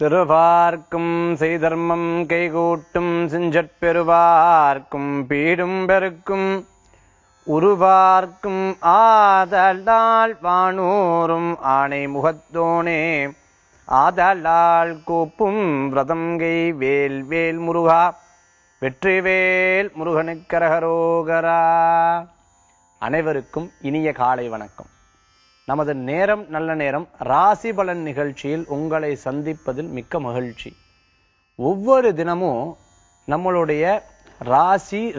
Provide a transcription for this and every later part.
திருவார்க்கும் செய்தர்மம் கைகூட்டும் செஞ்சற்பெருவார்க்கும் பீடும் பெருக்கும் உருவார்க்கும் ஆதலால் வானூரும் ஆணை முகத்தோனே ஆதலால் கூப்பும் விரதங்கை வேல் வேல் முருகா வெற்றிவேல் முருகனுக்கரகரோகரா. அனைவருக்கும் இனிய காலை வணக்கம். நமது நேரம் நல்ல நேரம் ராசி பலன் நிகழ்ச்சியில் உங்களை சந்திப்பதில் மிக்க மகிழ்ச்சி. ஒவ்வொரு தினமும் நம்மளுடைய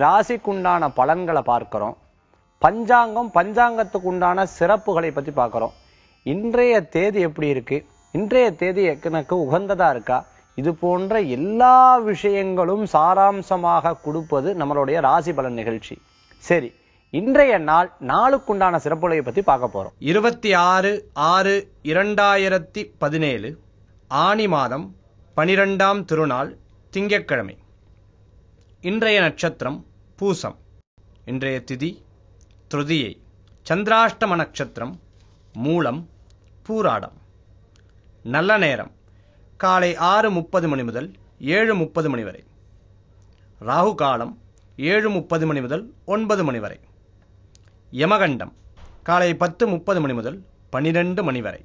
ராசிக்குண்டான பலன்களை பார்க்கிறோம். பஞ்சாங்கத்துக்கு உண்டான சிறப்புகளை பத்தி பார்க்கிறோம். இன்றைய தேதி எப்படி இருக்கு, இன்றைய தேதி எனக்கு உகந்ததா இருக்கா, இது போன்ற எல்லா விஷயங்களும் சாராம்சமாக கொடுப்பது நம்மளுடைய ராசி பலன் நிகழ்ச்சி. சரி, இன்றைய நாளுக்குண்டான சிறப்புகளை பத்தி பார்க்க போறோம். 26/6/2017 ஆனி மாதம் 12ஆம் திருநாள் திங்கட்கிழமை. இன்றைய நட்சத்திரம் பூசம். இன்றைய திதி திருதியை. சந்திராஷ்டம நட்சத்திரம் மூலம் பூராடம். நல்ல நேரம் காலை 6:30 மணி முதல் 7:30 மணி வரை. ராகு காலம் 7:30 மணி முதல் 9 மணி வரை. யமகண்டம் காலை 10:30 மணி முதல் 12 மணி வரை.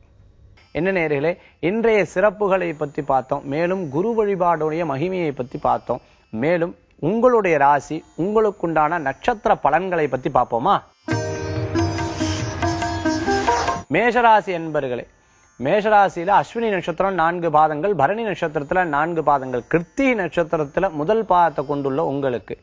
என்ன நேயர்களே, இன்றைய சிறப்புகளை பற்றி பார்த்தோம். மேலும் குரு வழிபாடுடைய மகிமையை பற்றி பார்த்தோம். மேலும் உங்களுடைய ராசி உங்களுக்குண்டான நட்சத்திர பலன்களை பற்றி பார்ப்போமா? மேஷராசி என்பர்களே, மேஷராசியில அஸ்வினி நட்சத்திரம் 4 பாதங்கள், பரணி நட்சத்திரத்துல 4 பாதங்கள், கிருத்திகை நட்சத்திரத்துல முதல் பாதத்தை கொண்டுள்ள உங்களுக்கு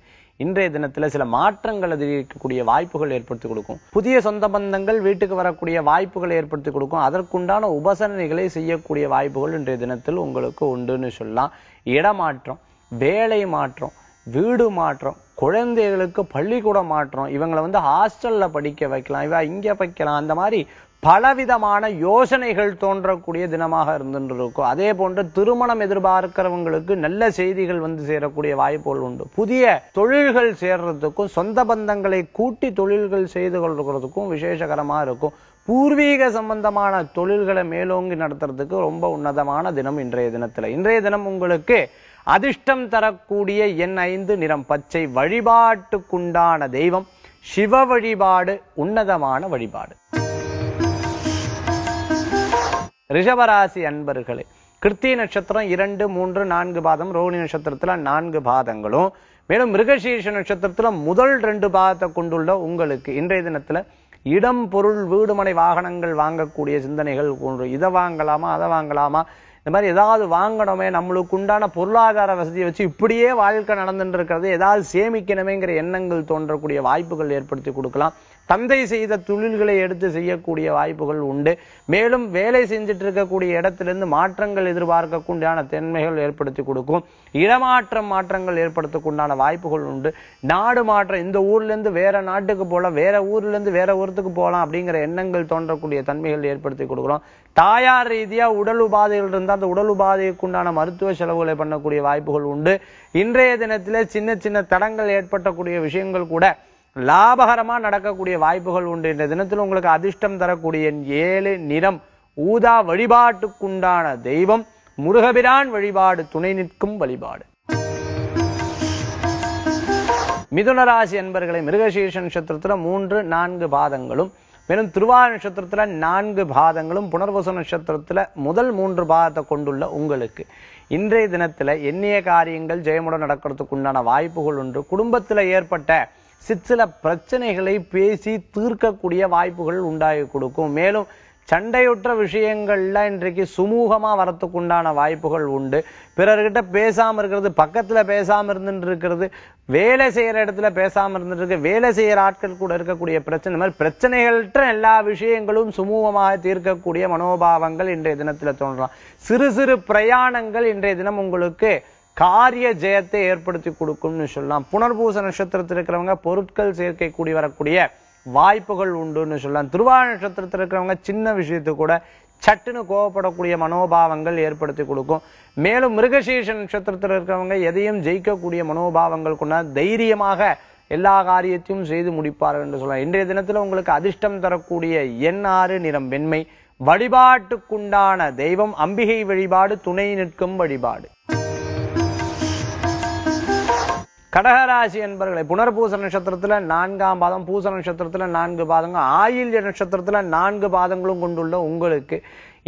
இன்றைய தினத்துல சில மாற்றங்கள் அதிகரிக்கக்கூடிய வாய்ப்புகள் ஏற்படுத்தி கொடுக்கும். புதிய சொந்த பந்தங்கள் வீட்டுக்கு வரக்கூடிய வாய்ப்புகளை ஏற்படுத்தி கொடுக்கும். அதற்குண்டான உபசரணைகளை செய்யக்கூடிய வாய்ப்புகள் இன்றைய தினத்தில் உங்களுக்கு உண்டுன்னு சொல்லலாம். இடமாற்றம், வேலை மாற்றம், வீடு மாற்றம், குழந்தைகளுக்கு பள்ளிக்கூட மாற்றம், இவங்களை ஹாஸ்டல்ல படிக்க வைக்கலாம், இவ இங்க வைக்கலாம், அந்த மாதிரி பலவிதமான யோசனைகள் தோன்றக்கூடிய தினமாக இருந்துருக்கும். அதே போன்று திருமணம் எதிர்பார்க்கிறவங்களுக்கு நல்ல செய்திகள் சேரக்கூடிய வாய்ப்புகள் உண்டு. புதிய தொழில்கள் சேர்றதுக்கும் சொந்த பந்தங்களை கூட்டி தொழில்கள் செய்து கொள்றதுக்கும் விசேஷகரமா இருக்கும். பூர்வீக சம்பந்தமான தொழில்களை மேலோங்கி நடத்துறதுக்கு ரொம்ப உன்னதமான தினம் இன்றைய தினத்துல. இன்றைய தினம் உங்களுக்கு அதிர்ஷ்டம் தரக்கூடிய எண் 5, நிறம் பச்சை. வழிபாட்டுக்குண்டான தெய்வம் சிவ வழிபாடு, உன்னதமான வழிபாடு. ரிஷபராசி அன்பர்களே, கிருத்திகை நட்சத்திரம் 2, 3, 4 பாதம், ரோகிணி நட்சத்திரத்துல 4 பாதங்களும், மேலும் மிருகசீர்ஷ நட்சத்திரத்துல முதல் 2 பாதத்தை கொண்டுள்ள உங்களுக்கு இன்றைய தினத்துல இடம், பொருள், வீடுமனை, வாகனங்கள் வாங்கக்கூடிய சிந்தனைகள் போன்று. இதை வாங்கலாமா, அதை வாங்கலாமா, இந்த மாதிரி ஏதாவது வாங்கணுமே, நம்மளுக்கு உண்டான பொருளாதார வசதியை வச்சு இப்படியே வாழ்க்கை நடந்துட்டு இருக்கிறது, ஏதாவது சேமிக்கணுமேங்கிற எண்ணங்கள் தோன்றக்கூடிய வாய்ப்புகள் ஏற்படுத்தி கொடுக்கலாம். தந்தை செய்த தொழில்களை எடுத்து செய்யக்கூடிய வாய்ப்புகள் உண்டு. மேலும் வேலை செஞ்சுட்டு இருக்கக்கூடிய இடத்திலிருந்து மாற்றங்கள் எதிர்பார்க்கக்கூடிய தன்மைகள் ஏற்படுத்தி கொடுக்கும். மாற்றங்கள் ஏற்படுத்தக்கூடிய வாய்ப்புகள் உண்டு. நாடு மாற்றம், இந்த ஊர்ல இருந்து வேற நாட்டுக்கு போகலாம், வேற ஊர்ல இருந்து வேற ஊருக்கு போகலாம் அப்படிங்கிற எண்ணங்கள் தோன்றக்கூடிய தன்மைகள் ஏற்படுத்தி கொடுக்கிறோம். தாயார் ரீதியா உடல் உபாதைகள் இருந்தால் அந்த உடல் உபாதைக்குண்டான மருத்துவ செலவுகளை பண்ணக்கூடிய வாய்ப்புகள் உண்டு. இன்றைய தினத்திலே சின்ன சின்ன தடங்கள் ஏற்படக்கூடிய விஷயங்கள் கூட லாபகரமா நடக்கக்கூடிய வாய்ப்புகள் உண்டு. இந்த தினத்தில் உங்களுக்கு அதிர்ஷ்டம் தரக்கூடிய 7, நிறம் ஊதா. வழிபாட்டுக்குண்டான தெய்வம் முருகபிரான் வழிபாடு, துணை நிற்கும் வழிபாடு. மிதுன ராசி என்பர்களை, மிருகசீர்ஷ நட்சத்திரத்துல 3, 4 பாதங்களும், மேலும் திருவாதிரை நட்சத்திரத்துல 4 பாதங்களும், புனர்வசு நட்சத்திரத்துல முதல் 3 பாதத்தை கொண்டுள்ள உங்களுக்கு இன்றைய தினத்துல எண்ணிய காரியங்கள் ஜெயமுடன் நடக்கிறதுக்கு உண்டான வாய்ப்புகள் உண்டு. குடும்பத்துல ஏற்பட்ட சில பிரச்சனைகளை பேசி தீர்க்கக்கூடிய வாய்ப்புகள் உண்டாகி கொடுக்கும். மேலும் சண்டையுற்ற விஷயங்கள்ல இன்றைக்கு சுமூகமா வரத்துக்கு உண்டான வாய்ப்புகள் உண்டு. பிறர்கிட்ட பேசாம இருக்கிறது, பக்கத்துல பேசாம இருந்துட்டு இருக்கிறது, வேலை செய்யற இடத்துல பேசாம இருந்துட்டு இருக்கு, வேலை செய்யற ஆட்கள் கூட இருக்கக்கூடிய பிரச்சனை, மாதிரி பிரச்சனைகள்ட்ட எல்லா விஷயங்களும் சுமூகமாக தீர்க்கக்கூடிய மனோபாவங்கள் இன்றைய தினத்துல தோன்றலாம். சிறு சிறு பிரயாணங்கள் இன்றைய தினம் உங்களுக்கு காரிய ஜெயத்தை ஏற்படுத்தி கொடுக்கும்னு சொல்லலாம். புனர்பூச நட்சத்திரத்தில் இருக்கிறவங்க பொருட்கள் சேர்க்கை கூடி வரக்கூடிய வாய்ப்புகள் உண்டுன்னு சொல்லலாம். திருவாதிரை நட்சத்திரத்தில் இருக்கிறவங்க சின்ன விஷயத்து கூட சட்டுன்னு கோவப்படக்கூடிய மனோபாவங்கள் ஏற்படுத்தி கொடுக்கும். மேலும் மிருகசீர்ஷ நட்சத்திரத்தில் இருக்கிறவங்க எதையும் ஜெயிக்கக்கூடிய மனோபாவங்கள் கொண்ட தைரியமாக எல்லா காரியத்தையும் செய்து முடிப்பார்கள் என்று சொல்லலாம். இன்றைய தினத்துல உங்களுக்கு அதிர்ஷ்டம் தரக்கூடிய எண் 6, நிறம் வெண்மை. வழிபாட்டுக்குண்டான தெய்வம் அம்பிகை வழிபாடு, துணை நிற்கும் வழிபாடு. கடகராசி என்பர்களை புனர்பூச நட்சத்திரத்துல 4ஆம் பாதம், பூச நட்சத்திரத்துல 4 பாதங்கள், ஆயில்ய நட்சத்திரத்துல 4 பாதங்களும் கொண்டுள்ள உங்களுக்கு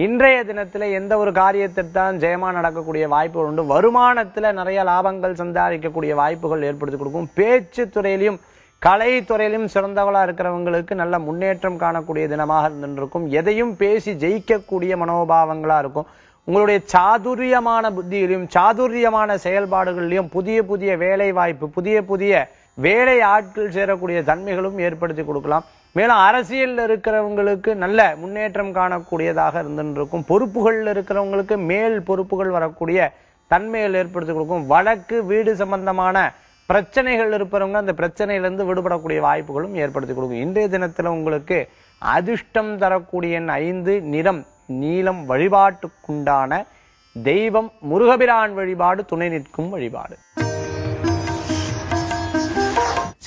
இன்றைய தினத்துல எந்த ஒரு காரியத்திற்தான் ஜெயமா நடக்கக்கூடிய வாய்ப்புகள் உண்டு. வருமானத்துல நிறைய லாபங்கள் சம்பாதிக்கக்கூடிய வாய்ப்புகள் ஏற்படுத்தி கொடுக்கும். பேச்சு துறையிலும் கலைத்துறையிலும் சிறந்தவளா இருக்கிறவங்களுக்கு நல்ல முன்னேற்றம் காணக்கூடிய தினமாக இருந்திருக்கும். எதையும் பேசி ஜெயிக்கக்கூடிய மனோபாவங்களா இருக்கும். உங்களுடைய சாதுரியமான புத்தியிலும் சாதுரியமான செயல்பாடுகளிலும் புதிய புதிய வேலை வாய்ப்பு, புதிய புதிய வேலை ஆட்கள் சேரக்கூடிய தன்மைகளும் ஏற்படுத்தி கொடுக்கலாம். மேலும் அரசியல் இருக்கிறவங்களுக்கு நல்ல முன்னேற்றம் காணக்கூடியதாக இருந்திருக்கும். பொறுப்புகள் இருக்கிறவங்களுக்கு மேல் பொறுப்புகள் வரக்கூடிய தன்மைகள் ஏற்படுத்தி கொடுக்கும். வழக்கு வீடு சம்பந்தமான பிரச்சனைகள் இருப்பவங்க அந்த பிரச்சனையிலிருந்து விடுபடக்கூடிய வாய்ப்புகளும் ஏற்படுத்தி கொடுக்கும். இன்றைய தினத்துல உங்களுக்கு அதிர்ஷ்டம் தரக்கூடிய 5, நிறம் நீலம், வழிபாட்டுக்குண்டான தெய்வம் முருகபிரான் வழிபாடு, துணை நிற்கும் வழிபாடு.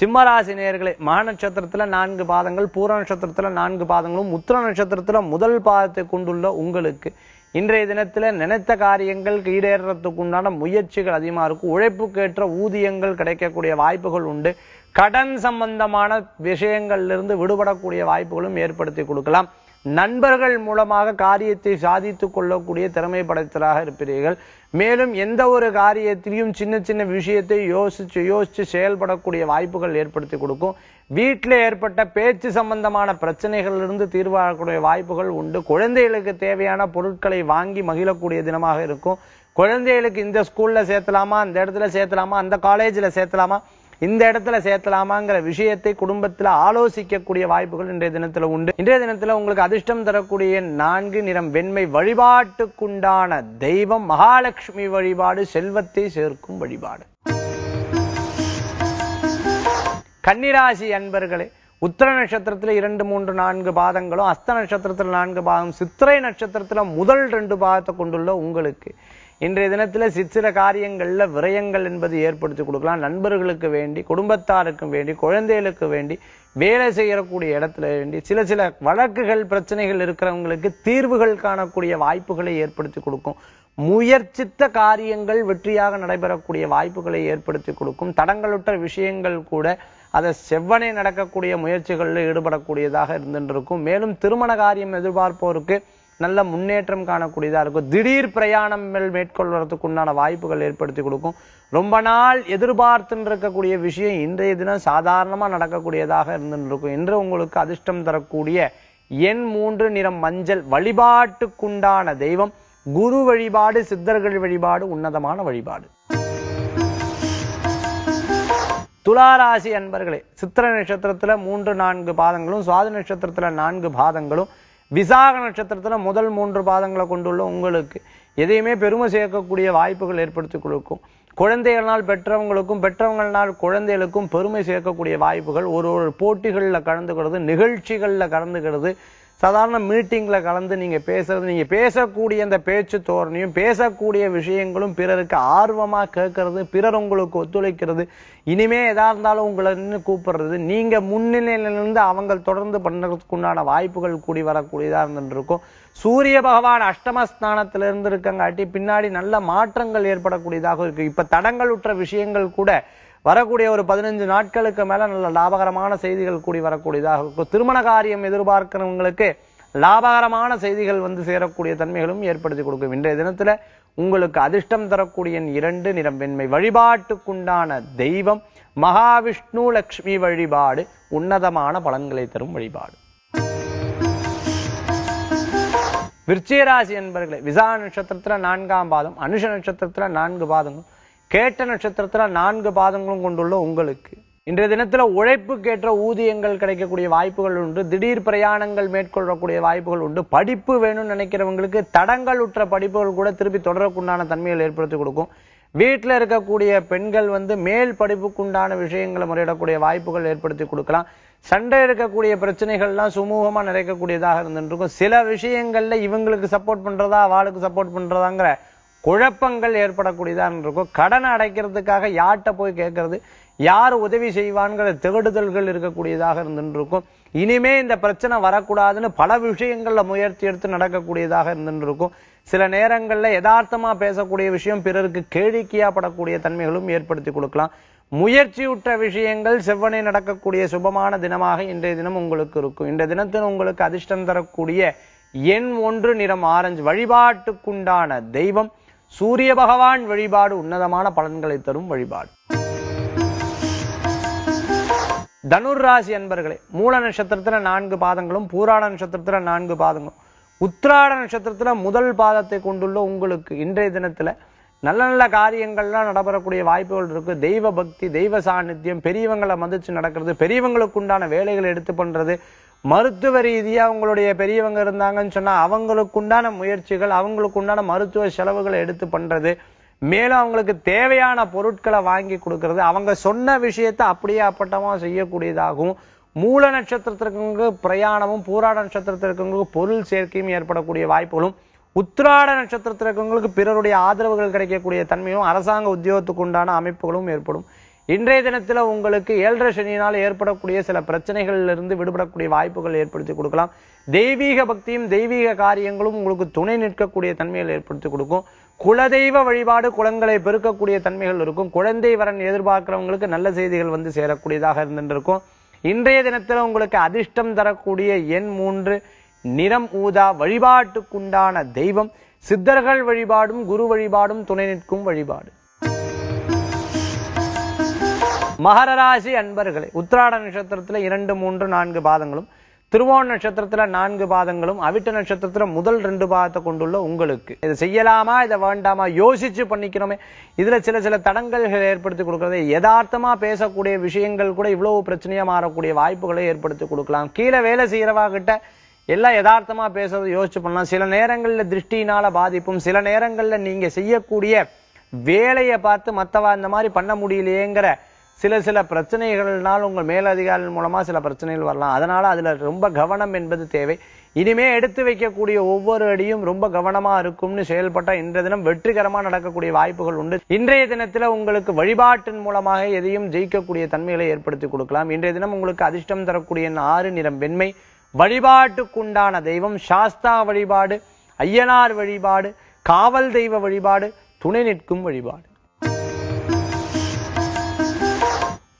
சிம்மராசி நேயர்களே, மக நட்சத்திரத்துல 4 பாதங்கள், பூர நட்சத்திரத்துல 4 பாதங்களும், உத்திர நட்சத்திரத்துல முதல் பாதத்தை கொண்டுள்ள உங்களுக்கு இன்றைய தினத்துல நினைத்த காரியங்கள் ஈடேறதுக்கு உண்டான முயற்சிகள் அதிகமா இருக்கும். உழைப்புக்கேற்ற ஊதியங்கள் கிடைக்கக்கூடிய வாய்ப்புகள் உண்டு. கடன் சம்பந்தமான விஷயங்கள்ல இருந்து விடுபடக்கூடிய வாய்ப்புகளும் ஏற்படுத்தி கொடுக்கலாம். நண்பர்கள் மூலமாக காரியத்தை சாதித்துக் கொள்ளக்கூடிய திறமை படைத்தலாக இருப்பீர்கள். மேலும் எந்த ஒரு காரியத்திலையும் சின்ன சின்ன விஷயத்தை யோசிச்சு செயல்படக்கூடிய வாய்ப்புகள் ஏற்படுத்தி கொடுக்கும். வீட்டில் ஏற்பட்ட பேச்சு சம்பந்தமான பிரச்சனைகளிலிருந்து தீர்வாகக்கூடிய வாய்ப்புகள் உண்டு. குழந்தைகளுக்கு தேவையான பொருட்களை வாங்கி மகிழக்கூடிய தினமாக இருக்கும். குழந்தைகளுக்கு இந்த ஸ்கூல்ல சேர்த்தலாமா, அந்த இடத்துல சேர்த்தலாமா, அந்த காலேஜ்ல சேர்த்தலாமா, இந்த இடத்துல சேர்த்தலாமாங்கிற விஷயத்தை குடும்பத்துல ஆலோசிக்கக்கூடிய வாய்ப்புகள் இன்றைய தினத்துல உண்டு. இன்றைய தினத்துல உங்களுக்கு அதிர்ஷ்டம் தரக்கூடிய 4, நிறம் வெண்மை, வழிபாட்டுக்குண்டான தெய்வம் மகாலட்சுமி வழிபாடு, செல்வத்தை சேர்க்கும் வழிபாடு. கன்னிராசி அன்பர்களே, உத்திர நட்சத்திரத்துல 2, 3, 4 பாதங்களும், அஸ்த நட்சத்திரத்துல 4 பாதம், சித்திரை நட்சத்திரத்துல முதல் 2 பாதத்தை கொண்டுள்ள உங்களுக்கு இன்றைய தினத்துல சிற்சில காரியங்கள்ல விரயங்கள் என்பது ஏற்படுத்தி கொடுக்கலாம். நண்பர்களுக்கு வேண்டி, குடும்பத்தாருக்கும் வேண்டி, குழந்தைகளுக்கு வேண்டி, வேலை செய்யக்கூடிய இடத்துல வேண்டி, சில வழக்குகள் பிரச்சனைகள் இருக்கிறவங்களுக்கு தீர்வுகள் காணக்கூடிய வாய்ப்புகளை ஏற்படுத்தி கொடுக்கும். முயற்சித்த காரியங்கள் வெற்றியாக நடைபெறக்கூடிய வாய்ப்புகளை ஏற்படுத்தி கொடுக்கும். தடங்களுற்ற விஷயங்கள் கூட அதை செவ்வனே நடக்கக்கூடிய முயற்சிகளில் ஈடுபடக்கூடியதாக இருந்துருக்கும். மேலும் திருமண காரியம் எதிர்பார்ப்போருக்கு நல்ல முன்னேற்றம் காணக்கூடியதா இருக்கும். திடீர் பிரயாணங்கள் மேற்கொள்வதற்கு உண்டான வாய்ப்புகள் ஏற்படுத்தி கொடுக்கும். ரொம்ப நாள் எதிர்பார்த்துன்னு இருக்கக்கூடிய விஷயம் இன்றைய தினம் சாதாரணமா நடக்கக்கூடியதாக இருந்துருக்கும். இன்று உங்களுக்கு அதிர்ஷ்டம் தரக்கூடிய எண் 3, நிறம் மஞ்சள், வழிபாட்டுக்குண்டான தெய்வம் குரு வழிபாடு, சித்தர்கள் வழிபாடு, உன்னதமான வழிபாடு. துளாராசி அன்பர்களே, சித்திர நட்சத்திரத்துல 3, 4 பாதங்களும், சுவாதி நட்சத்திரத்துல 4 பாதங்களும், விசாக நட்சத்திரத்துல முதல் 3 பாதங்களை கொண்டுள்ள உங்களுக்கு எதையுமே பெருமை சேர்க்கக்கூடிய வாய்ப்புகள் ஏற்படுத்தி கொடுக்கும். குழந்தைகளால் பெற்றவங்களுக்கும், பெற்றவங்களால் குழந்தைகளுக்கும் பெருமை சேர்க்கக்கூடிய வாய்ப்புகள், ஒரு போட்டிகளில் கலந்துக்கிறது, நிகழ்ச்சிகளில் கலந்துக்கிறது, சாதாரண மீட்டிங்ல கலந்து நீங்க பேசுறது, நீங்க பேசக்கூடிய அந்த பேச்சு தோரணையும் பேசக்கூடிய விஷயங்களும் பிறருக்கு ஆர்வமா கேட்கறது, பிறர் உங்களுக்கு ஒத்துழைக்கிறது, இனிமே எதா இருந்தாலும் உங்களை நின்று கூப்பிடுறது, நீங்க முன்னிலையிலிருந்து அவங்க தொடர்ந்து பண்றதுக்குண்டான வாய்ப்புகள் கூடி வரக்கூடியதா இருந்துருக்கும். சூரிய பகவான் அஷ்டமஸ்தானத்துல இருந்து இருக்கங்காட்டி பின்னாடி நல்ல மாற்றங்கள் ஏற்படக்கூடியதாக இருக்கு. இப்ப தடங்கள் உற்ற விஷயங்கள் கூட வரக்கூடிய ஒரு 15 நாட்களுக்கு மேல நல்ல லாபகரமான செய்திகள் கூடி வரக்கூடியதாக இருக்கும். திருமண காரியம் எதிர்பார்க்கிறவங்களுக்கு லாபகரமான செய்திகள் வந்து சேரக்கூடிய தன்மைகளும் ஏற்படுத்தி கொடுக்கும். இன்றைய தினத்துல உங்களுக்கு அதிர்ஷ்டம் தரக்கூடிய 2, நிறம் வெண்மை, வழிபாட்டுக்குண்டான தெய்வம் மகாவிஷ்ணு லட்சுமி வழிபாடு, உன்னதமான பலன்களை தரும் வழிபாடு. விருச்சிகராசி என்பர்களே, விசாக நட்சத்திரத்துல 4ஆம் பாதம், அனுஷ நட்சத்திரத்துல 4 பாதங்களும், கேட்ட நட்சத்திரத்துல 4 பாதங்களும் கொண்டுள்ள உங்களுக்கு இன்றைய தினத்துல உழைப்புக்கேற்ற ஊதியங்கள் கிடைக்கக்கூடிய வாய்ப்புகள் உண்டு. திடீர் பிரயாணங்கள் மேற்கொள்ளக்கூடிய வாய்ப்புகள் உண்டு. படிப்பு வேணும்னு நினைக்கிறவங்களுக்கு தடங்கள் உற்ற படிப்புகள் கூட திருப்பி தொடரக்குண்டான தன்மைகள் ஏற்படுத்தி கொடுக்கும். வீட்டில் இருக்கக்கூடிய பெண்கள் மேல் படிப்புக்குண்டான விஷயங்களை முறையிடக்கூடிய வாய்ப்புகள் ஏற்படுத்தி கொடுக்கலாம். சண்டை இருக்கக்கூடிய பிரச்சனைகள்லாம் சுமூகமா நிறைக்கக்கூடியதாக இருந்துருக்கும். சில விஷயங்கள்ல இவங்களுக்கு சப்போர்ட் பண்றதா அவளுக்கு சப்போர்ட் பண்றதாங்கிற குழப்பங்கள் ஏற்படக்கூடியதாக இருக்கும். கடனை அடைக்கிறதுக்காக யார்கிட்ட போய் கேட்கறது, யார் உதவி செய்வான்கிற தேடுதல்கள் இருக்கக்கூடியதாக இருந்துருக்கும். இனிமே இந்த பிரச்சனை வரக்கூடாதுன்னு பல விஷயங்கள்ல முயற்சி எடுத்து நடக்கக்கூடியதாக இருந்துருக்கும். சில நேரங்கள்ல யதார்த்தமா பேசக்கூடிய விஷயம் பிறருக்கு கேளிக்கையா படக்கூடிய தன்மைகளும் ஏற்படுத்தி கொடுக்கலாம். முயற்சியுற்ற விஷயங்கள் செவ்வனே நடக்கக்கூடிய சுபமான தினமாக இன்றைய தினம் உங்களுக்கு இருக்கும். இன்றைய தினத்தில் உங்களுக்கு அதிர்ஷ்டம் தரக்கூடிய எண் 1, நிறம் ஆரஞ்சு. வழிபாட்டுக்குண்டான தெய்வம் சூரிய பகவான் வழிபாடு உன்னதமான பலன்களை தரும் வழிபாடு. தனுர் ராசி அன்பர்களே, மூல நட்சத்திரத்துல 4 பாதங்களும், பூராட நட்சத்திரத்துல 4 பாதங்களும், உத்திராட நட்சத்திரத்துல முதல் பாதத்தை கொண்டுள்ள உங்களுக்கு இன்றைய தினத்துல நல்ல நல்ல காரியங்கள்லாம் நடைபெறக்கூடிய வாய்ப்புகள் இருக்கு. தெய்வ பக்தி, தெய்வ சாநித்தியம், பெரியவங்களை மதிச்சு நடக்கிறது, பெரியவங்களுக்கு உண்டான வேலைகளை எடுத்து பண்றது, மருத்துவ ரீதியா உங்களுடைய பெரியவங்க இருந்தாங்கன்னு சொன்னா அவங்களுக்கு உண்டான முயற்சிகள், அவங்களுக்கு உண்டான மருத்துவ செலவுகளை எடுத்து பண்றது, மேலும் அவங்களுக்கு தேவையான பொருட்களை வாங்கி கொடுக்கறது, அவங்க சொன்ன விஷயத்தை அப்படியே அப்பட்டமா செய்யக்கூடியதாகவும், மூல நட்சத்திரத்திற்கு பிரயாணமும், பூராட நட்சத்திரத்திற்கு பொருள் சேர்க்கையும் ஏற்படக்கூடிய வாய்ப்புகளும், உத்திராட நட்சத்திரத்திற்கு பிறருடைய ஆதரவுகள் கிடைக்கக்கூடிய தன்மையும், அரசாங்க உத்தியோகத்துக்கு உண்டான அமைப்புகளும் ஏற்படும். இன்றைய தினத்துல உங்களுக்கு 7.5 சனியினால் ஏற்படக்கூடிய சில பிரச்சனைகளிலிருந்து விடுபடக்கூடிய வாய்ப்புகள் ஏற்படுத்தி கொடுக்கலாம். தெய்வீக பக்தியும் தெய்வீக காரியங்களும் உங்களுக்கு துணை நிற்கக்கூடிய தன்மைகள் ஏற்படுத்தி கொடுக்கும். குலதெய்வ வழிபாடு குலங்களை பெருக்கக்கூடிய தன்மைகள் இருக்கும். குழந்தை வரன் எதிர்பார்க்கிறவங்களுக்கு நல்ல செய்திகள் வந்து சேரக்கூடியதாக இருந்திருக்கும். இன்றைய தினத்துல உங்களுக்கு அதிர்ஷ்டம் தரக்கூடிய எண் 3, நிறம் ஊதா. வழிபாட்டுக்குண்டான தெய்வம் சித்தர்கள் வழிபாடும் குரு வழிபாடும் துணை நிற்கும் வழிபாடு. மகர ராசி அன்பர்களே, உத்திராட நட்சத்திரத்துல 2, 3, 4 பாதங்களும், திருவோண நட்சத்திரத்துல 4 பாதங்களும், அவிட்ட நட்சத்திரத்துல முதல் 2 பாதத்தை கொண்டுள்ள உங்களுக்கு இதை செய்யலாமா இதை வேண்டாமா யோசிச்சு பண்ணிக்கணுமே, இதுல சில தடங்கல்கள் ஏற்படுத்தி கொடுக்கறது, யதார்த்தமா பேசக்கூடிய விஷயங்கள் கூட இவ்வளவு பிரச்சனையா மாறக்கூடிய வாய்ப்புகளை ஏற்படுத்தி கொடுக்கலாம். கீழே வேலை செய்யறவாகிட்ட எல்லாம் யதார்த்தமா பேசுறது யோசிச்சு பண்ணலாம். சில நேரங்கள்ல திருஷ்டினால பாதிப்பும், சில நேரங்கள்ல நீங்க செய்யக்கூடிய வேலையை பார்த்து மத்தவா இந்த மாதிரி பண்ண முடியலையேங்கிற சில பிரச்சனைகள்னால் உங்கள் மேலதிகாரிகள் மூலமா சில பிரச்சனைகள் வரலாம். அதனால அதுல ரொம்ப கவனம் என்பது தேவை. இனிமே எடுத்து வைக்கக்கூடிய ஒவ்வொரு அடியும் ரொம்ப கவனமா இருக்கும்னு செயல்பட்ட இன்றைய தினம் வெற்றிகரமா நடக்கக்கூடிய வாய்ப்புகள் உண்டு. இன்றைய தினத்துல உங்களுக்கு வழிபாட்டின் மூலமாக எதையும் ஜெயிக்கக்கூடிய தன்மைகளை ஏற்படுத்தி கொடுக்கலாம். இன்றைய தினம் உங்களுக்கு அதிர்ஷ்டம் தரக்கூடிய 6, நிறம் வெண்மை. வழிபாட்டுக்குண்டான தெய்வம் சாஸ்தா வழிபாடு, ஐயனார் வழிபாடு, காவல் தெய்வ வழிபாடு, துணை நிற்கும் வழிபாடு.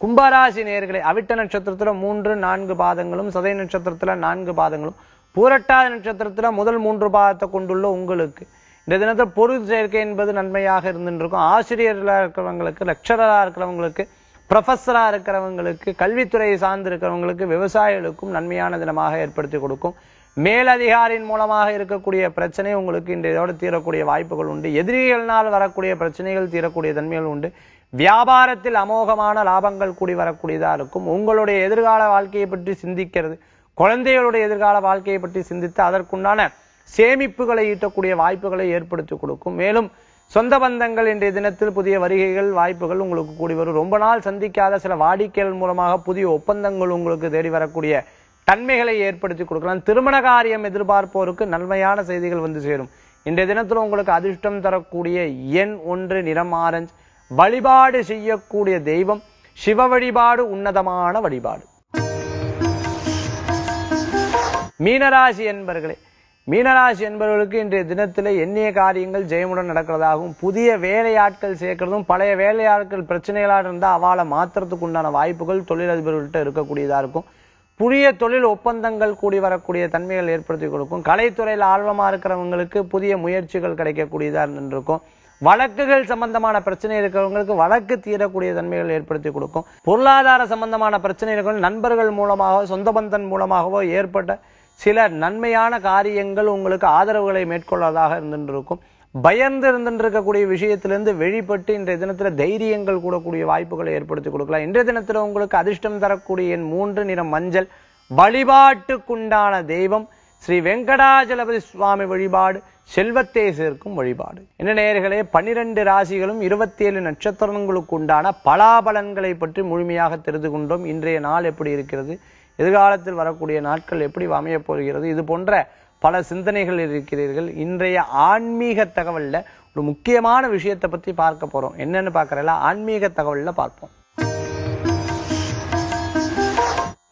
கும்பராசி நேயர்களே, அவிட்ட நட்சத்திரத்துல 3, 4 பாதங்களும், சதய நட்சத்திரத்துல 4 பாதங்களும், பூரட்டாதி நட்சத்திரத்துல முதல் 3 பாதத்தை கொண்டுள்ள உங்களுக்கு இந்த தினத்துல பொருள் சேர்க்கை என்பது நன்மையாக இருந்துருக்கும். ஆசிரியர்களா இருக்கிறவங்களுக்கு, லெக்சரரா இருக்கிறவங்களுக்கு, ப்ரொஃபஸரா இருக்கிறவங்களுக்கு, கல்வித்துறையை சார்ந்து இருக்கிறவங்களுக்கு, விவசாயிகளுக்கும் நன்மையான தினமாக ஏற்படுத்தி கொடுக்கும். மேலதிகாரியின் மூலமாக இருக்கக்கூடிய பிரச்சனை உங்களுக்கு இன்றையோடு தீரக்கூடிய வாய்ப்புகள் உண்டு. எதிரிகளால் வரக்கூடிய பிரச்சனைகள் தீரக்கூடிய தன்மைகள் உண்டு. வியாபாரத்தில் அமோகமான லாபங்கள் கூடி வரக்கூடியதா இருக்கும். உங்களுடைய எதிர்கால வாழ்க்கையை பற்றி சிந்திக்கிறது, குழந்தைகளுடைய எதிர்கால வாழ்க்கையை பற்றி சிந்தித்து அதற்குண்டான சேமிப்புகளை ஈட்டக்கூடிய வாய்ப்புகளை ஏற்படுத்தி கொடுக்கும். மேலும் சொந்த பந்தங்கள் இன்றைய தினத்தில் புதிய வருகைகள் வாய்ப்புகள் உங்களுக்கு கூடி வரும். ரொம்ப நாள் சந்திக்காத சில வாடிக்கைகள் மூலமாக புதிய ஒப்பந்தங்கள் உங்களுக்கு தேடி வரக்கூடிய தன்மைகளை ஏற்படுத்தி கொடுக்கலாம். திருமண காரியம் எதிர்பார்ப்போருக்கு நன்மையான செய்திகள் வந்து சேரும். இன்றைய தினத்தில் உங்களுக்கு அதிர்ஷ்டம் தரக்கூடிய எண் 1, நிறம் ஆரஞ்சு. வழிபாடு செய்யக்கூடிய தெய்வம் சிவ வழிபாடு உன்னதமான வழிபாடு. மீனராசி என்பர்களே, மீனராசி என்பவர்களுக்கு இன்றைய தினத்திலே எண்ணிய காரியங்கள் ஜெயமுடன் நடக்கிறதாகவும், புதிய வேலையாட்கள் சேர்க்கிறதும், பழைய வேலையாட்கள் பிரச்சனைகளாக இருந்தால் அவளை மாத்திரத்துக்கு உண்டான வாய்ப்புகள் தொழிலதிபர்கள்ட்ட இருக்கக்கூடியதா இருக்கும். புதிய தொழில் ஒப்பந்தங்கள் கூடி வரக்கூடிய தன்மைகள் ஏற்படுத்தி கொடுக்கும். கலைத்துறையில் ஆர்வமா இருக்கிறவங்களுக்கு புதிய முயற்சிகள் கிடைக்கக்கூடியதா இருந்திருக்கும். வழக்குகள் சம்பந்தமான பிரச்சனை இருக்கிறவங்களுக்கு வழக்கு தீரக்கூடிய தன்மைகள் ஏற்படுத்தி கொடுக்கும். பொருளாதார சம்பந்தமான பிரச்சனை இருக்கிற நண்பர்கள் மூலமாகவோ சொந்த பந்தன் மூலமாகவோ ஏற்பட்ட சில நன்மையான காரியங்கள் உங்களுக்கு ஆதரவுகளை மேற்கொள்வதாக இருந்திருக்கும். பயந்து இருந்திருக்கக்கூடிய விஷயத்திலிருந்து வெளிப்பட்டு இன்றைய தினத்துல தைரியங்கள் கூடக்கூடிய வாய்ப்புகளை ஏற்படுத்தி கொடுக்கலாம். இன்றைய தினத்துல உங்களுக்கு அதிர்ஷ்டம் தரக்கூடிய எண் 3, நிறம் மஞ்சள். வழிபாட்டுக்குண்டான தெய்வம் ஸ்ரீ வெங்கடாஜலபதி சுவாமி வழிபாடு செல்வத்தை சேர்க்கும் வழிபாடு. என்ன நேயர்களே, 12 ராசிகளும் 27 நட்சத்திரங்களுக்கு உண்டான பலாபலன்களை பற்றி முழுமையாக தெரிந்து கொண்டோம். இன்றைய நாள் எப்படி இருக்கிறது, எதிர்காலத்தில் வரக்கூடிய நாட்கள் எப்படி அமையப் போகிறது, இது போன்ற பல சிந்தனைகள் இருக்கிறீர்கள். இன்றைய ஆன்மீக தகவல்ல ஒரு முக்கியமான விஷயத்தை பத்தி பார்க்க போறோம். என்னன்னு பார்க்கறதுல ஆன்மீக தகவல்ல பார்ப்போம்.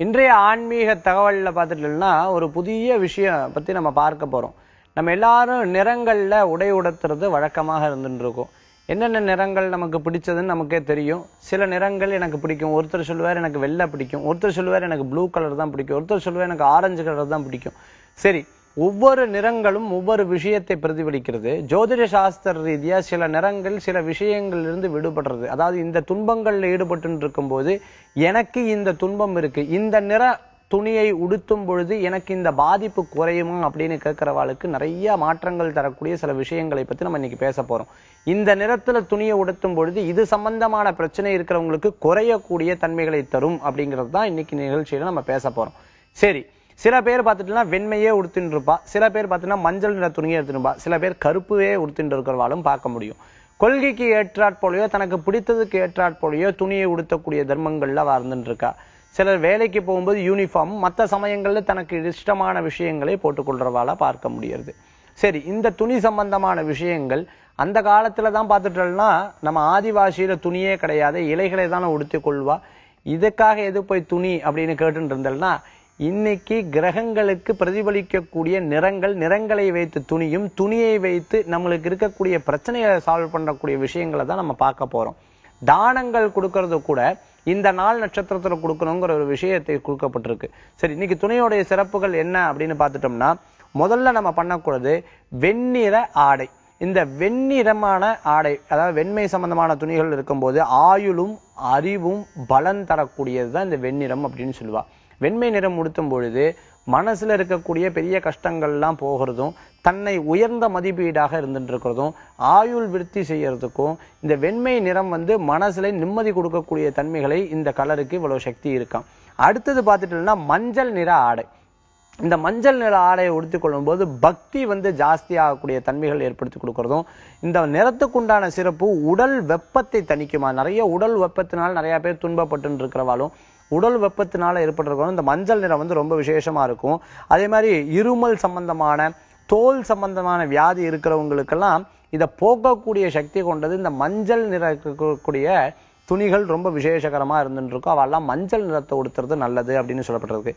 இன்றைய ஆன்மீக தகவல்ல பார்த்துட்டோம்னா ஒரு புதிய விஷயம் பத்தி நம்ம பார்க்க போறோம். நம்ம எல்லாரும் நிறங்கள்ல உடை உடுத்துறது வழக்கமாக இருந்துட்டு இருக்கோம். என்னென்ன நிறங்கள் நமக்கு பிடிச்சதுன்னு நமக்கே தெரியும். சில நிறங்கள் எனக்கு பிடிக்கும். ஒருத்தர் சொல்லுவார் எனக்கு வெள்ளை பிடிக்கும், ஒருத்தர் சொல்லுவார் எனக்கு ப்ளூ கலர் தான் பிடிக்கும், ஒருத்தர் சொல்லுவார் எனக்கு ஆரஞ்சு கலர் தான் பிடிக்கும். சரி, ஒவ்வொரு நிறங்களும் ஒவ்வொரு விஷயத்தை பிரதிபலிக்கிறது. ஜோதிட சாஸ்திர ரீதியா சில நிறங்கள் சில விஷயங்கள்ல இருந்து விடுபடுறது. அதாவது இந்த துன்பங்கள்ல ஈடுபட்டு இருக்கும் போது எனக்கு இந்த துன்பம் இருக்கு, இந்த நிற துணியை உடுத்தும் பொழுது எனக்கு இந்த பாதிப்பு குறையுமா அப்படின்னு கேட்கிறவாளுக்கு நிறைய மாற்றங்கள் தரக்கூடிய சில விஷயங்களை பத்தி நம்ம இன்னைக்கு பேச போறோம். இந்த நிறத்துல துணியை உடுத்தும் பொழுது இது சம்பந்தமான பிரச்சனை இருக்கிறவங்களுக்கு குறையக்கூடிய தன்மைகளை தரும் அப்படிங்கிறது தான் இன்னைக்கு நிகழ்ச்சியில நம்ம பேச போறோம். சரி, சில பேர் பார்த்துட்டுனா வெண்மையே உடுத்தின்னு இருப்பா, சில பேர் பார்த்துன்னா மஞ்சள் நிற துணியை எடுத்துருப்பா, சில பேர் கருப்பே உடுத்திட்டு இருக்கிறவாலும் பார்க்க முடியும். கொள்கைக்கு ஏற்றாற்போலையோ தனக்கு பிடித்ததுக்கு ஏற்றாற்போலையோ துணியை உடுத்தக்கூடிய தர்மங்கள்ல வாழ்ந்துட்டு இருக்கா. சிலர் வேலைக்கு போகும்போது யூனிஃபார்ம், மற்ற சமயங்கள்ல தனக்கு இஷ்டமான விஷயங்களை போட்டுக்கொள்றவாளா பார்க்க முடியாது. சரி, இந்த துணி சம்பந்தமான விஷயங்கள் அந்த காலத்துல தான் பார்த்துட்டோம்னா நம்ம ஆதிவாசியில துணியே கிடையாது, இலைகளை தானே உடுத்தி கொள்வா. இதுக்காக எது போய் துணி அப்படின்னு கேட்டு இருந்தோம்னா இன்னைக்கு கிரகங்களுக்கு பிரதிபலிக்கக்கூடிய நிறங்களை வைத்து துணியும், துணியை வைத்து நம்மளுக்கு இருக்கக்கூடிய பிரச்சனைகளை சால்வ் பண்ணக்கூடிய விஷயங்களை தான் நம்ம பார்க்க போறோம். தானங்கள் கொடுக்கறது கூட இந்த நாள் நட்சத்திரத்துல கொடுக்கணுங்கிற ஒரு விஷயத்தை கொடுக்கப்பட்டிருக்கு. சரி, இன்னைக்கு துணியோடைய சிறப்புகள் என்ன அப்படின்னு பார்த்துட்டோம்னா முதல்ல நம்ம பண்ணக்கூடாது வெண்ணிற ஆடை. இந்த வெண்ணிறமான ஆடை, அதாவது வெண்மை சம்பந்தமான துணிகள் இருக்கும்போது ஆயுளும் அறிவும் பலன் தரக்கூடியதுதான் இந்த வெண்ணிறம் அப்படின்னு சொல்லுவா. வெண்மை நிறம் உடுத்தும் பொழுது மனசுல இருக்கக்கூடிய பெரிய கஷ்டங்கள்லாம் போகிறதும், தன்னை உயர்ந்த மதிப்பீடாக இருந்துட்டு இருக்கிறதும், ஆயுள் விருத்தி செய்யறதுக்கும் இந்த வெண்மை நிறம் மனசுல நிம்மதி கொடுக்கக்கூடிய தன்மைகளை இந்த கலருக்கு இவ்வளவு சக்தி இருக்காம். அடுத்தது பார்த்துட்டோம்னா மஞ்சள் நிற ஆடை. இந்த மஞ்சள் நிற ஆடையை உடுத்திக் கொள்ளும் போது பக்தி ஜாஸ்தி ஆகக்கூடிய தன்மைகள் ஏற்படுத்தி கொடுக்கறதும், இந்த நிறத்துக்குண்டான சிறப்பு உடல் வெப்பத்தை தணிக்குமா. நிறைய உடல் வெப்பத்தினால் நிறைய பேர் துன்பப்பட்டு இருக்கிறவாலும் உடல் வெப்பத்தினால ஏற்பட்டிருக்கணும். இந்த மஞ்சள் நிறம் ரொம்ப விசேஷமா இருக்கும். அதே மாதிரி இருமல் சம்பந்தமான தோல் சம்பந்தமான வியாதி இருக்கிறவங்களுக்கெல்லாம் இதை போக்கக்கூடிய சக்தி கொண்டது இந்த மஞ்சள் நிற இருக்கக்கூடிய துணிகள் ரொம்ப விசேஷகரமா இருந்துட்டு இருக்கும். அவெல்லாம் மஞ்சள் நிறத்தை உடுத்துறது நல்லது அப்படின்னு சொல்லப்பட்டிருக்கு.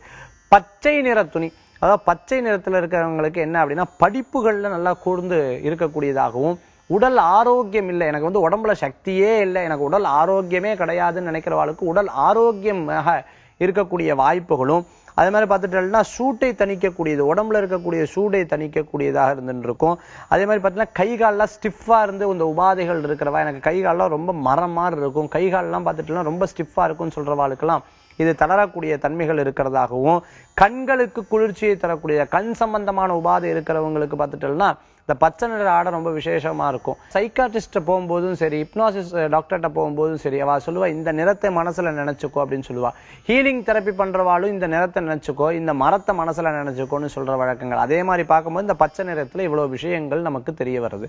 பச்சை நிற துணி, அதாவது பச்சை நிறத்துல இருக்கிறவங்களுக்கு என்ன அப்படின்னா படிப்புகள்ல நல்லா கூர்ந்து இருக்கக்கூடியதாகவும், உடல் ஆரோக்கியம் இல்லை, எனக்கு உடம்புல சக்தியே இல்லை, எனக்கு உடல் ஆரோக்கியமே கிடையாதுன்னு நினைக்கிறவாளுக்கு உடல் ஆரோக்கியமாக இருக்கக்கூடிய வாய்ப்புகளும், அதே மாதிரி பார்த்துட்டோம்னா சூட்டை தணிக்கக்கூடியது, உடம்புல இருக்கக்கூடிய சூடை தணிக்கக்கூடியதாக இருந்துட்டு இருக்கும். அதே மாதிரி பார்த்தீங்கன்னா கை கால்லாம் ஸ்டிஃபா இருந்து இந்த உபாதைகள் இருக்கிறவா, எனக்கு கை கால்லாம் ரொம்ப மரம் மாதிரி இருக்கும், கை கால்லாம் பார்த்துட்டோம்னா ரொம்ப ஸ்டிஃபா இருக்கும்னு சொல்றவாளுக்கெல்லாம் இது தளரக்கூடிய தன்மைகள் இருக்கிறதாகவும், கண்களுக்கு குளிர்ச்சியை தரக்கூடிய கண் சம்பந்தமான உபாதை இருக்கிறவங்களுக்கு பார்த்துட்டோம்னா இந்த பச்சை நிற ஆடை ரொம்ப விசேஷமா இருக்கும். சைக்காட்ரிஸ்ட போகும்போதும் சரி, ஹிப்னாசிஸ் டாக்டர்கிட்ட போகும்போதும் சரி, அவ சொல்லுவா இந்த நிறத்தை மனசுல நினைச்சுக்கோ அப்படின்னு சொல்லுவா. ஹீலிங் தெரப்பி பண்றவாளும் இந்த நிறத்தை நினைச்சுக்கோ, இந்த மரத்தை மனசுல நினைச்சுக்கோன்னு சொல்ற வழக்கங்கள். அதே மாதிரி பார்க்கும்போது இந்த பச்சை நிறத்துல இவ்வளவு விஷயங்கள் நமக்கு தெரிய வருது.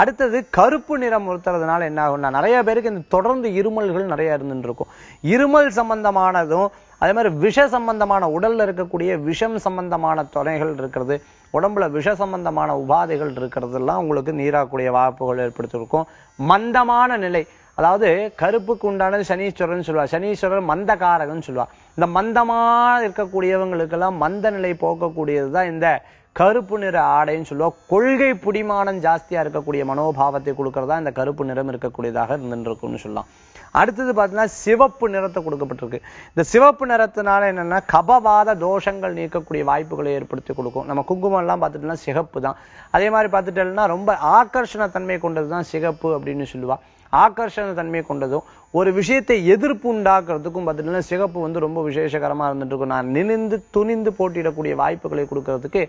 அடுத்தது கருப்பு நிறம் உடுத்துறதுனால என்ன ஆகும்னா நிறைய பேருக்கு இந்த தொடர்ந்து இருமல்கள் நிறைய இருந்துட்டு இருக்கும். இருமல் சம்பந்தமானதும் அதே மாதிரி விஷ சம்பந்தமான உடல்ல இருக்கக்கூடிய விஷம் சம்பந்தமான துணைகள் இருக்கிறது, உடம்புல விஷ சம்பந்தமான உபாதைகள் இருக்கிறதெல்லாம் உங்களுக்கு நீராக்கூடிய வாய்ப்புகள் ஏற்படுத்திருக்கும். மந்தமான நிலை, அதாவது கருப்புக்கு உண்டானது சனீஸ்வரன் சொல்லுவா, சனீஸ்வரர் மந்தகாரகன் சொல்லுவா. இந்த மந்தமா இருக்கக்கூடியவங்களுக்கெல்லாம் மந்த நிலை போக்கக்கூடியதுதான் இந்த கருப்பு நிற ஆடைன்னு சொல்லுவா. கொள்கை புடிமானம் ஜாஸ்தியா இருக்கக்கூடிய மனோபாவத்தை கொடுக்கறதா இந்த கருப்பு நிறம் இருக்கக்கூடியதாக இருந்துட்டு இருக்கும்னு சொல்லலாம். அடுத்தது பார்த்தீங்கன்னா சிவப்பு நிறத்தை கொடுக்கப்பட்டிருக்கு. இந்த சிவப்பு நிறத்தினால என்னன்னா கபவாத தோஷங்கள் நீக்கக்கூடிய வாய்ப்புகளை ஏற்படுத்தி கொடுக்கும். நம்ம குங்குமம் எல்லாம் பார்த்துட்டோம்னா சிகப்பு தான். அதே மாதிரி பார்த்துட்டோம்னா ரொம்ப ஆகர்ஷண தன்மை கொண்டதுதான் சிகப்பு அப்படின்னு சொல்லுவா. ஆகர்ஷண தன்மை கொண்டதும் ஒரு விஷயத்தை எதிர்ப்பு உண்டாக்குறதுக்கும் பார்த்துட்டோம்னா சிகப்பு ரொம்ப விசேஷகரமா இருந்துட்டு இருக்கும். நான் நினைந்து துணிந்து போட்டியிடக்கூடிய வாய்ப்புகளை கொடுக்கறதுக்கு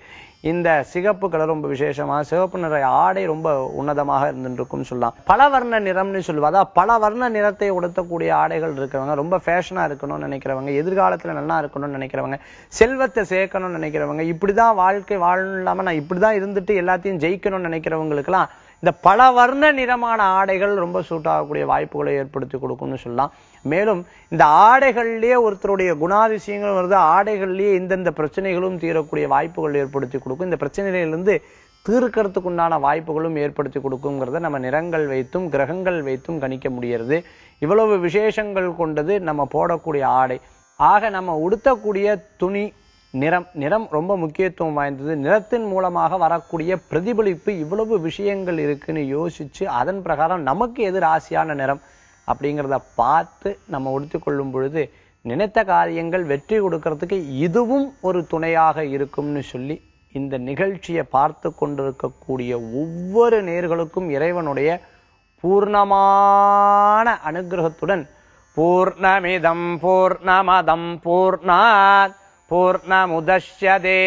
இந்த சிகப்பு கலர் ரொம்ப விசேஷமா, சிவப்பு நிற ஆடை ரொம்ப உன்னதமாக இருந்துட்டு இருக்கும்னு சொல்லலாம். பலவர்ண நிறம்னு சொல்லுவா. அதான் பலவர்ண நிறத்தை உடுத்தக்கூடிய ஆடைகள் இருக்கிறவங்க, ரொம்ப ஃபேஷனா இருக்கணும்னு நினைக்கிறவங்க, எதிர்காலத்துல நல்லா இருக்கணும்னு நினைக்கிறவங்க, செல்வத்தை சேர்க்கணும்னு நினைக்கிறவங்க, இப்படிதான் வாழ்க்கை வாழலாம நான் இப்படிதான் இருந்துட்டு எல்லாத்தையும் ஜெயிக்கணும்னு நினைக்கிறவங்களுக்கெல்லாம் இந்த பல வர்ண நிறமான ஆடைகள் ரொம்ப சூட் ஆகக்கூடிய வாய்ப்புகளை ஏற்படுத்தி கொடுக்கும்னு சொல்லலாம். மேலும் இந்த ஆடைகள்லயே ஒருத்தருடைய குணாதிசயங்களும் வருது, ஆடைகள்லயே இந்தந்த பிரச்சனைகளும் தீரக்கூடிய வாய்ப்புகள் ஏற்படுத்தி கொடுக்கும். இந்த பிரச்சனைகளிலிருந்து தீர்க்கறதுக்கு உண்டான வாய்ப்புகளும் ஏற்படுத்தி கொடுக்குங்கிறத நம்ம நிறங்கள் வைத்தும் கிரகங்கள் வைத்தும் கணிக்க முடிகிறது. இவ்வளவு விசேஷங்கள் கொண்டது நம்ம போடக்கூடிய ஆடை. ஆக நம்ம உடுத்தக்கூடிய துணி நிறம் ரொம்ப முக்கியத்துவம் வாய்ந்தது. நிறத்தின் மூலமாக வரக்கூடிய பிரதிபலிப்பு இவ்வளவு விஷயங்கள் இருக்குன்னு யோசிச்சு அதன் பிரகாரம் நமக்கு எது ராசியான நிறம் அப்படிங்கிறத பார்த்து நம்ம உடுத்திக் கொள்ளும் பொழுது நினைத்த காரியங்கள் வெற்றி கொடுக்கறதுக்கு இதுவும் ஒரு துணையாக இருக்கும்னு சொல்லி இந்த நிகழ்ச்சியை பார்த்து கொண்டிருக்கக்கூடிய ஒவ்வொரு நேர்களுக்கும் இறைவனுடைய பூர்ணமான அனுகிரகத்துடன் பூர்ணமிதம் பூர்ணமதம் பூர்ணாத் பூர்ணமுதஷ்யதே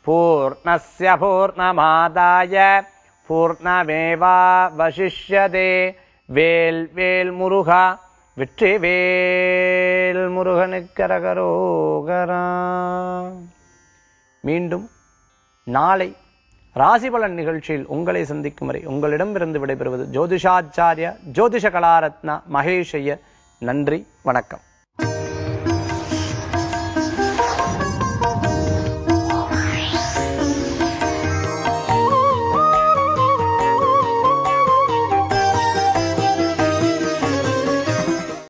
பூர்ணஸ்ய பூர்ணமாதாய பூர்ணமேவாவசிஷ்யதே. வேல் வேல் முருகா, வெற்றி வேல் முருகனுக்கு அரகரோகரா. மீண்டும் நாளை ராசிபலன் நிகழ்ச்சியில் உங்களை சந்திக்கும் வரை உங்களிடமிருந்து விடைபெறுவது ஜோதிஷாச்சாரியா ஜோதிஷ கலாரத்னா மகேஷ் ஐயர். நன்றி, வணக்கம்.